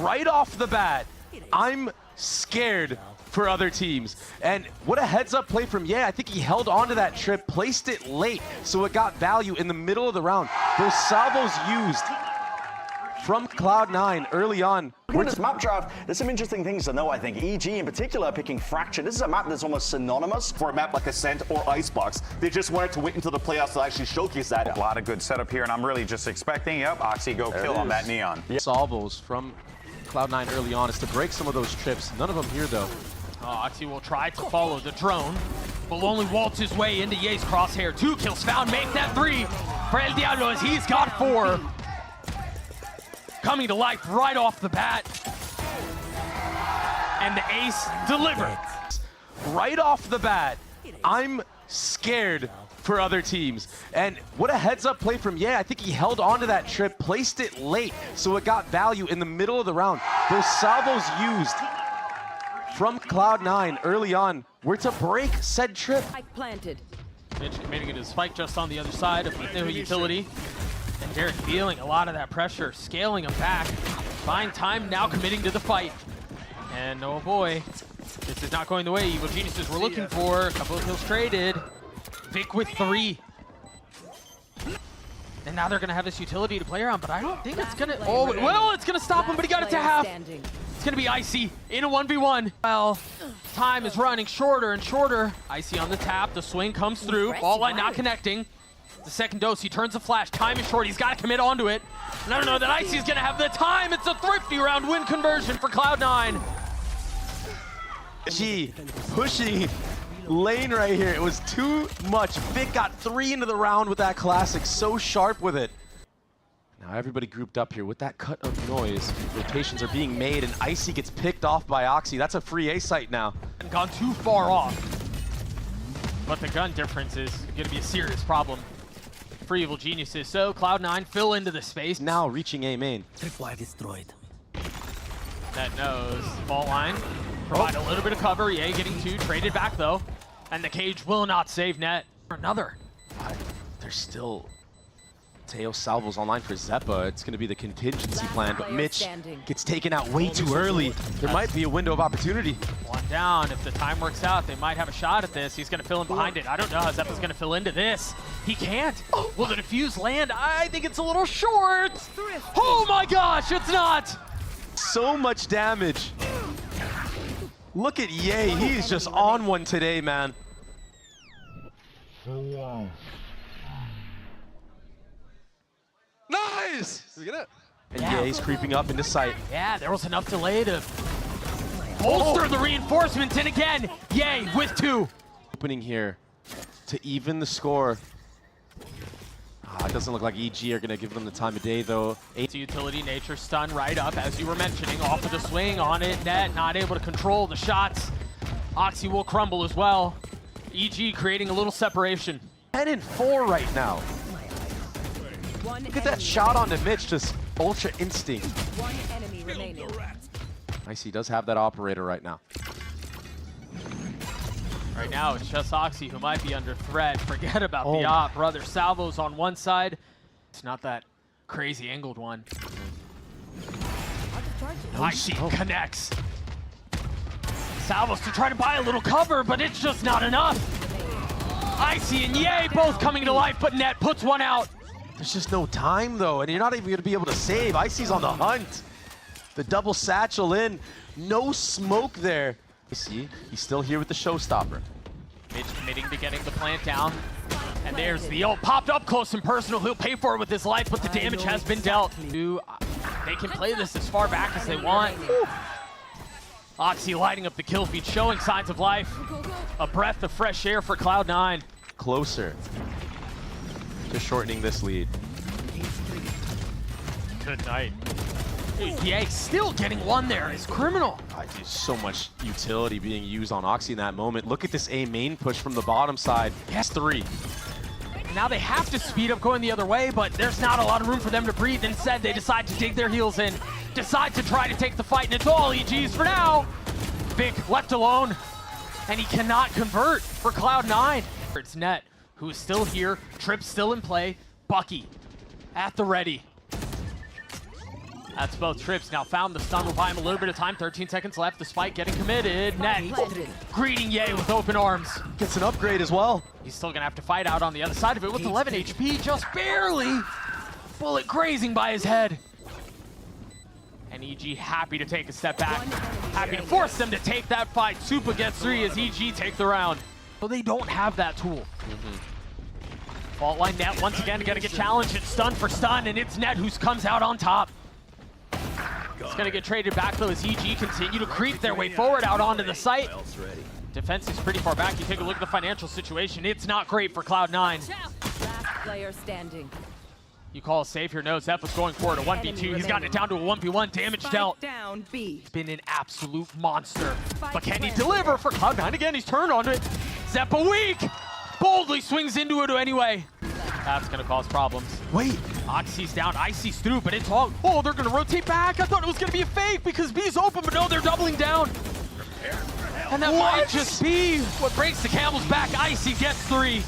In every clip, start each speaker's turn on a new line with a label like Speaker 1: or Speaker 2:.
Speaker 1: right off the bat, I'm scared for other teams. And what a heads-up play from yay. I think he held onto that trip, placed it late, so it got value in the middle of the round. Those salvos used from Cloud9 early on.
Speaker 2: With this map draft, there's some interesting things to know, I think. EG in particular picking Fracture. This is a map that's almost synonymous
Speaker 3: for a map like Ascent or Icebox. They just wanted to wait until the playoffs to actually showcase that.
Speaker 4: A lot of good setup here, and I'm really just expecting, yep, Oxy go kill on that Neon.
Speaker 1: Yeah. Salvos from Cloud9 early on is to break some of those trips. None of them here, though.
Speaker 5: Oxy will try to follow the drone, but will only waltz his way into yay's crosshair. 2 kills found, make that 3 for El Diablo as he's got 4. Coming to life right off the bat. And the ace delivered.
Speaker 1: Right off the bat, I'm scared for other teams. And what a heads-up play from yay. I think he held onto that trip, placed it late, so it got value in the middle of the round. Those salvos used from Cloud9 early on were to break said trip.
Speaker 6: Planted.
Speaker 5: Mitch committing it to spike just on the other side of the utility. And Derek feeling a lot of that pressure, scaling him back. Fine time now committing to the fight. And oh boy, this is not going the way Evil Geniuses were looking for. A couple of kills traded. Vic with 3. And now they're gonna have this utility to play around, but I don't think it's gonna, oh, well, it's gonna stop him, but he got it to half. It's gonna be Icy in a 1v1. Well, time is running shorter and shorter. Icy on the tap, the swing comes through. Ball line not connecting. The second dose, he turns the flash. Time is short, he's gotta commit onto it. And I don't know that Icy's gonna have the time. It's a thrifty round win conversion for Cloud9.
Speaker 1: Gee, pushing lane right here. It was too much. Vic got 3 into the round with that classic, so sharp with it. Now everybody grouped up here with that cut of noise. Rotations are being made and Icy gets picked off by Oxy. That's a free A site now.
Speaker 5: And gone too far off. But the gun difference is gonna be a serious problem for Evil Geniuses. So Cloud9 fill into the space.
Speaker 1: Now reaching A main.
Speaker 7: Tripwire destroyed.
Speaker 5: That knows. Ball line. Provide a little bit of cover. Yay getting 2. Traded back though. And the cage will not save net. Another.
Speaker 1: There's still Teo salvos online for Zeppa. It's going to be the contingency plan, but Mitch gets taken out way too early. There might be a window of opportunity.
Speaker 5: 1 down. If the time works out, they might have a shot at this. He's going to fill in behind it. I don't know how Zeppa's going to fill into this. He can't. Will the defuse land? I think it's a little short. Oh my gosh, it's not.
Speaker 1: So much damage. Look at yay. He's just on one today, man.
Speaker 8: Nice! Did you get it?
Speaker 1: And yay's creeping up into sight.
Speaker 5: Yeah, there was enough delay to bolster the reinforcements. And again, yay with 2.
Speaker 1: Opening here to even the score. It doesn't look like EG are going to give them the time of day, though.
Speaker 5: It's a utility nature stun right up, as you were mentioning, off of the swing on it. Net not able to control the shots. Oxy will crumble as well. EG creating a little separation.
Speaker 1: 10 and 4 right now. Look at that shot onto Mitch, just ultra instinct.
Speaker 6: 1 enemy remaining.
Speaker 1: Icy does have that operator right now.
Speaker 5: Right now, it's just Oxy who might be under threat. Forget about the op, brother. Salvos on one side. It's not that crazy angled one. Icy connects. Salvos to try to buy a little cover, but it's just not enough. Icy and yay both coming to life, but net puts 1 out.
Speaker 1: There's just no time, though, and you're not even going to be able to save. Icy's on the hunt. The double satchel in. No smoke there. See, he's still here with the showstopper.
Speaker 5: Mitch committing to getting the plant down. And there's the ult popped up close and personal. He'll pay for it with his life, but the damage has been dealt. They can play this as far back as they want. Oxy lighting up the kill feed, showing signs of life. A breath of fresh air for Cloud9.
Speaker 1: Closer to shortening this lead.
Speaker 5: Good night. Yay, still getting 1 there is criminal.
Speaker 1: There's so much utility being used on Oxy in that moment. Look at this A main push from the bottom side. Yes, 3.
Speaker 5: Now they have to speed up going the other way, but there's not a lot of room for them to breathe. Instead, they decide to dig their heels in, decide to try to take the fight, and it's all EG's for now. Vic left alone, and he cannot convert for Cloud9. It's Net, who is still here, Trip still in play, Bucky at the ready. That's both trips. Now found the stun will buy him a little bit of time. 13 seconds left. The spike getting committed. Net greeting Yay with open arms.
Speaker 1: Gets an upgrade as well.
Speaker 5: He's still gonna have to fight out on the other side of it with 11 HP, just barely. Bullet grazing by his head. And EG happy to take a step back. Happy to force them to take that fight. Super gets 3 as EG take the round. So they don't have that tool. Fault line Net once again gonna get challenged. It's stun for stun, and it's Net who comes out on top. It's gonna get traded back though as EG continue to creep their way forward out onto the site. Defense is pretty far back. You take a look at the financial situation. It's not great for Cloud9.
Speaker 6: Last player standing.
Speaker 5: You call a save here. No, Zeph was going for it. A 1v2. He's gotten it down to a 1v1. Damage dealt.
Speaker 6: Down B.
Speaker 5: He's been an absolute monster. But can he deliver for Cloud9? Again, he's turned on it. Zeppa weak. Boldly swings into it anyway. That's gonna cause problems.
Speaker 1: Wait.
Speaker 5: Oxy's down, Icy's through, but it's all. Oh, they're gonna rotate back. I thought it was gonna be a fake because B's open, but no, they're doubling down. And that might just be what breaks the camel's back. Icy gets 3.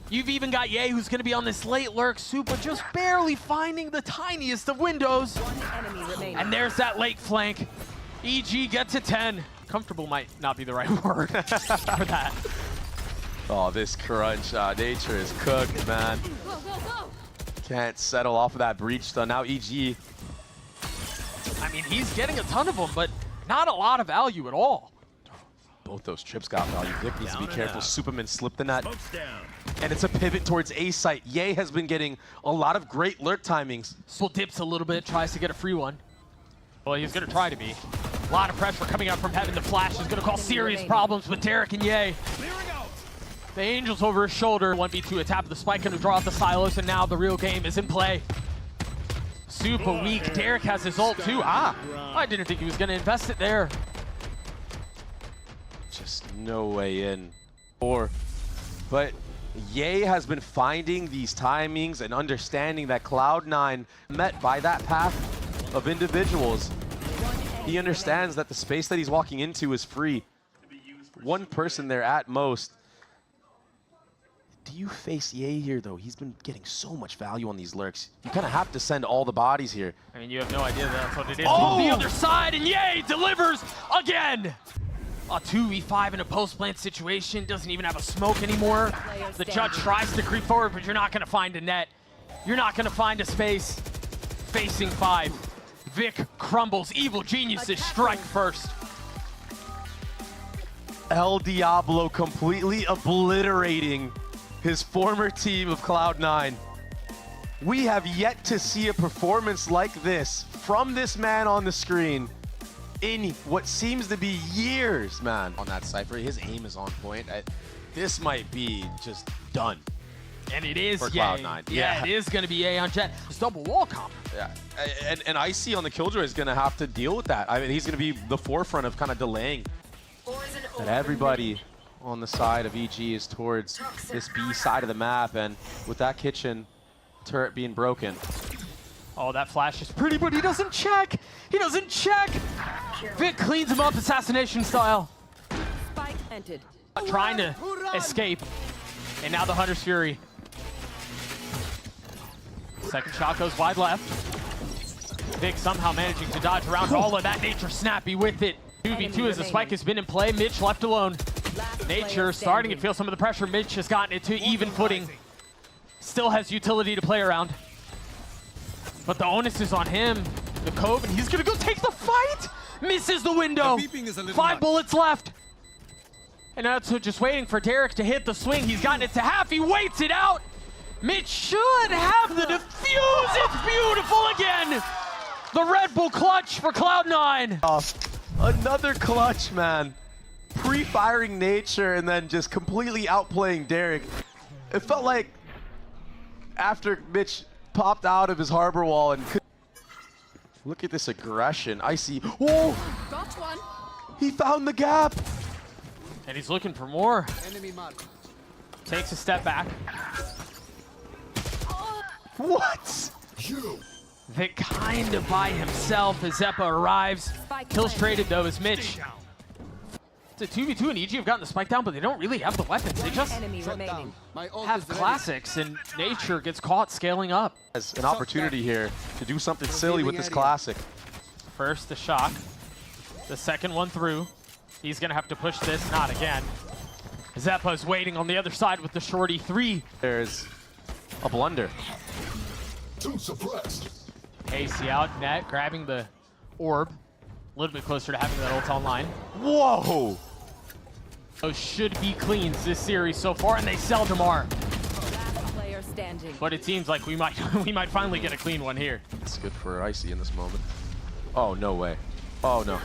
Speaker 5: You've even got Yay, who's gonna be on this late lurk. Super just barely finding the tiniest of windows.
Speaker 6: One enemy remaining.
Speaker 5: And there's that late flank. EG gets to 10. Comfortable might not be the right word for that.
Speaker 1: Oh, this crunch. Nature is cooked, man. Can't settle off of that breach stun. Now EG.
Speaker 5: I mean, he's getting a ton of them, but not a lot of value at all.
Speaker 1: Both those trips got value. Vic needs to be careful. Superman slipped the net. And it's a pivot towards A site. Yay has been getting a lot of great lurk timings.
Speaker 5: Still dips a little bit, tries to get a free one. Well, he's gonna try to be. A lot of pressure coming out from heaven. The flash is gonna cause serious problems with Derek and Yay. The Angel's over his shoulder. 1v2 attack of the spike, gonna draw out the silos, and now the real game is in play. Super weak. Derek has his ult too. I didn't think he was gonna invest it there.
Speaker 1: Just no way in. But Yay has been finding these timings and understanding that Cloud9 met by that path of individuals. He understands that the space that he's walking into is free. One person there at most. Do you face Yay here, though? He's been getting so much value on these lurks. You kind of have to send all the bodies here.
Speaker 5: I mean, you have no idea that's what it is. On the other side, and Yay delivers again! A 2v5 in a post-plant situation, doesn't even have a smoke anymore. The judge tries to creep forward, but you're not gonna find a net. You're not gonna find a space. Facing 5. Vic crumbles. Evil Geniuses strike first.
Speaker 1: El Diablo completely obliterating his former team of Cloud9. We have yet to see a performance like this from this man on the screen in what seems to be years, man. On that Cypher, his aim is on point. This might be just done.
Speaker 5: And it is
Speaker 1: for
Speaker 5: Yay.
Speaker 1: Cloud9.
Speaker 5: Yeah, it is gonna be Yay on Jet. It's double wall comp.
Speaker 1: Yeah, and Icy on the Killjoy is gonna have to deal with that. I mean, he's gonna be the forefront of kind of delaying. And everybody on the side of EG is towards this B side of the map, and with that kitchen turret being broken.
Speaker 5: Oh, that flash is pretty, but he doesn't check. He doesn't check. Vic cleans him up assassination style.
Speaker 6: Spike planted.
Speaker 5: Trying to escape. And now the Hunter's Fury. Second shot goes wide left. Vic somehow managing to dodge around all of that. Nature snappy with it. 2v2 as the spike has been in play. Mitch left alone. Nature starting to feel some of the pressure. Mitch has gotten it to even footing. Still has utility to play around. But the onus is on him. The Cove, and he's gonna go take the fight! Misses the window. 5 bullets left. And now it's just waiting for Derek to hit the swing. He's gotten it to half. He waits it out. Mitch should have the defuse. It's beautiful again. The Red Bull clutch for Cloud9.
Speaker 1: Another clutch, man. Pre-firing Nature and then just completely outplaying Derek. It felt like after Mitch popped out of his harbor wall and look at this aggression. Icy. Whoa!
Speaker 6: Got one.
Speaker 1: He found the gap.
Speaker 5: And he's looking for more. Takes a step back.
Speaker 1: What?
Speaker 5: Vic kind of by himself as Zeppa arrives. Kills traded though as Mitch It's a 2v2 and EG have gotten the spike down, but they don't really have the weapons. They just
Speaker 6: Enemy remaining.
Speaker 5: have classics, and nature gets caught scaling up.
Speaker 1: Has an opportunity here to do something silly with this classic.
Speaker 5: First, the shock. The second one through. He's going to have to push this. Not again. Zeppa's waiting on the other side with the shorty 3.
Speaker 1: There's a blunder.
Speaker 5: AC out, net, grabbing the orb. A little bit closer to having that ult online.
Speaker 1: Whoa!
Speaker 5: Those should be cleans this series so far, and they seldom are.
Speaker 6: Last player standing.
Speaker 5: But it seems like we might finally get a clean one here.
Speaker 1: It's good for Icy in this moment. Oh, no way. Oh, no.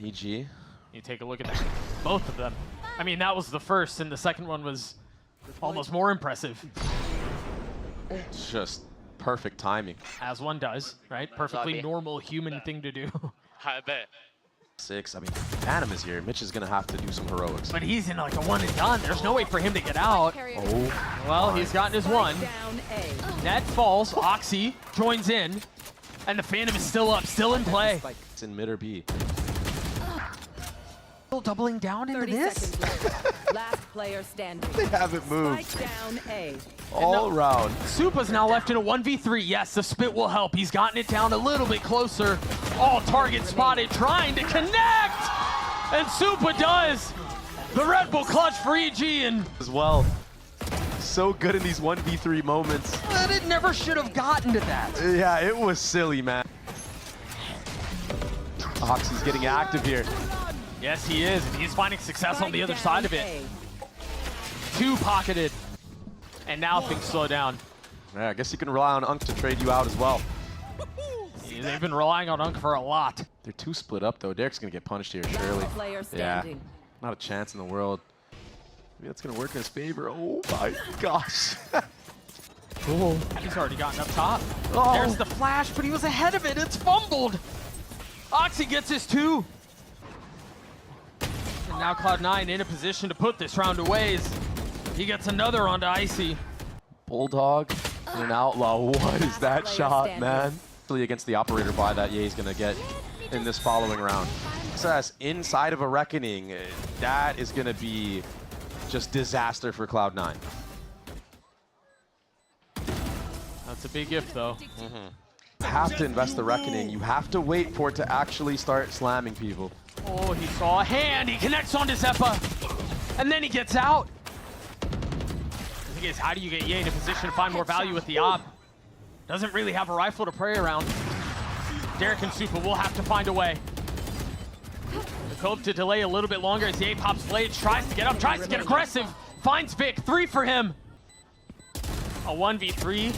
Speaker 1: EG.
Speaker 5: You take a look at that. Both of them. I mean, that was the first, and the second one was almost more impressive.
Speaker 1: It's just perfect timing.
Speaker 5: As one does, right? Perfectly normal human thing to do.
Speaker 1: 6. I mean, Phantom is here. Mitch is going to have to do some heroics.
Speaker 5: But he's in like a one and done. There's no way for him to get out.
Speaker 1: Oh.
Speaker 5: Well, he's gotten his one.
Speaker 6: Down A.
Speaker 5: Net falls. Oxy joins in. And the Phantom is still up, still in play.
Speaker 1: It's in mid or B.
Speaker 5: Still doubling down into
Speaker 6: 30
Speaker 5: this.
Speaker 6: seconds left. Last player standing.
Speaker 1: They haven't moved.
Speaker 6: Spike down A.
Speaker 1: All around.
Speaker 5: Supa's now left in a 1v3. Yes, the spit will help. He's gotten it down a little bit closer. All target spotted, trying to connect! And Supa does! The Red Bull clutch for EG, and
Speaker 1: As well. So good in these 1v3 moments.
Speaker 5: but it never should have gotten to that.
Speaker 1: Yeah, it was silly, man. Oxy's getting active here.
Speaker 5: Yes, he is, and he's finding success on the other side of it. Two pocketed. And now things slow down.
Speaker 1: Yeah, I guess you can rely on Unk to trade you out as well.
Speaker 5: Yeah, they've been relying on Unk for a lot.
Speaker 1: They're too split up, though. Derek's going to get punished here, surely.
Speaker 6: Last player
Speaker 1: Yeah,
Speaker 6: standing.
Speaker 1: not a chance in the world. Maybe that's going to work in his favor. Oh, my gosh.
Speaker 5: Oh, he's already gotten up top.
Speaker 1: Oh.
Speaker 5: There's the flash, but he was ahead of it. It's fumbled. Oxy gets his 2. And now Cloud9 in a position to put this round away. He gets another onto Icy.
Speaker 1: Bulldog and an outlaw. What is that
Speaker 6: Player
Speaker 1: shot,
Speaker 6: standing.
Speaker 1: man? Really against the operator buy that Ye's going to get in this following round. Success inside of a Reckoning. That is going to be just disaster for Cloud9.
Speaker 5: That's a big if, though.
Speaker 1: You have to invest the Reckoning. You have to wait for it to actually start slamming people.
Speaker 5: Oh, he saw a hand. He connects onto Zeppa. And then he gets out. The thing is, how do you get Ye in a position to find more value with the op? Doesn't really have a rifle to pray around. Derek and Supa will have to find a way. The Cope to delay a little bit longer as Ye pops blades, tries to get up, tries to get aggressive. Finds Vic, 3 for him. A 1v3.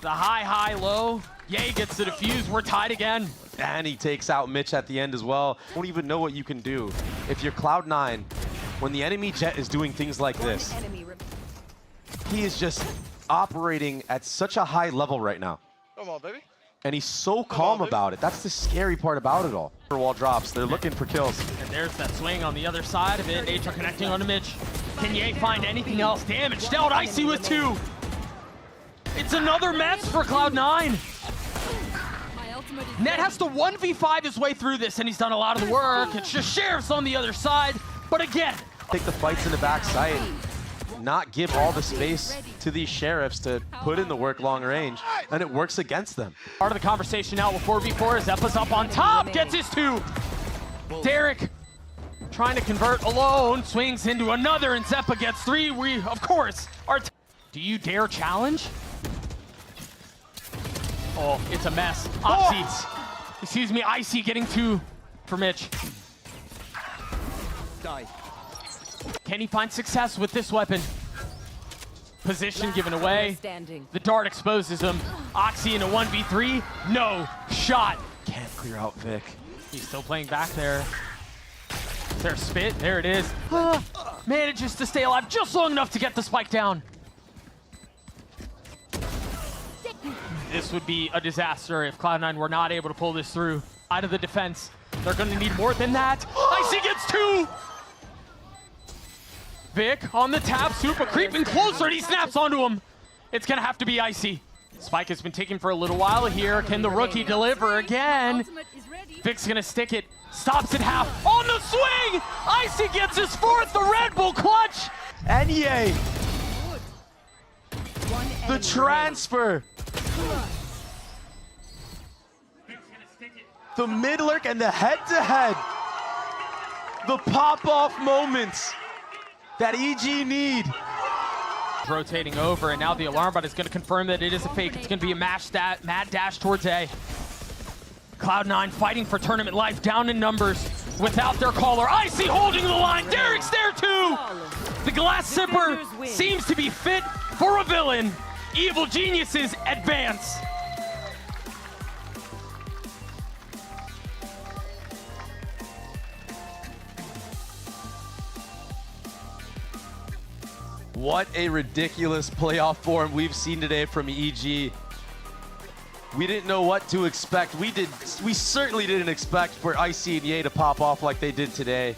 Speaker 5: The high, low. Ye gets the defuse, we're tied again.
Speaker 1: And he takes out Mitch at the end as well. Don't even know what you can do. If you're Cloud9, when the enemy Jet is doing things like this,
Speaker 6: Enemy
Speaker 1: he is just operating at such a high level right now.
Speaker 7: Come on, baby.
Speaker 1: And he's so calm about it. That's the scary part about it all. Wall drops. They're looking for kills.
Speaker 5: And there's that swing on the other side of it. Nature connecting onto Mitch. Can Ye find anything else? Damage dealt. Icy with 2. It's another mess for Cloud9. Net has to 1v5 his way through this, and he's done a lot of the work. It's just Sheriff's on the other side. But again,
Speaker 1: Take the fights in the back side. Not give all the space to these Sheriffs to put in the work long range. And it works against them.
Speaker 5: part of the conversation now with 4v4. Zeppa's up on top, gets his 2. Derek trying to convert alone, swings into another, and Zeppa gets 3. We, of course, are... Do you dare challenge? Oh, it's a mess. Oxy, excuse me, Icy getting 2 for Mitch. Can he find success with this weapon? Position given away.
Speaker 6: standing.
Speaker 5: The dart exposes him. Oxy in a 1v3. No shot.
Speaker 1: Can't clear out Vic.
Speaker 5: He's still playing back there. Is there a spit? There it is. Manages to stay alive just long enough to get the spike down. This would be a disaster if Cloud9 were not able to pull this through. Out of the defense, they're going to need more than that. Icy gets 2. Vic on the tap, Supa creeping closer, and he snaps onto him. It's going to have to be Icy. Spike has been taken for a little while here. Can the rookie deliver again? Vic's gonna stick it. Stops at half. On the swing! Icy gets his fourth. The Red Bull clutch.
Speaker 1: And yay, the transfer. The mid lurk and the head-to-head. The pop-off moments that EG need.
Speaker 5: Rotating over, and now the alarm bot is going to confirm that it is a fake. It's going to be a mad dash towards A. Cloud9 fighting for tournament life, down in numbers, without their caller. Icy holding the line. Derek's there too. The glass sipper seems to be fit for a villain. Evil geniuses advance.
Speaker 1: What a ridiculous playoff form we've seen today from EG. We didn't know what to expect. We certainly didn't expect for Icy and yay to pop off like they did today.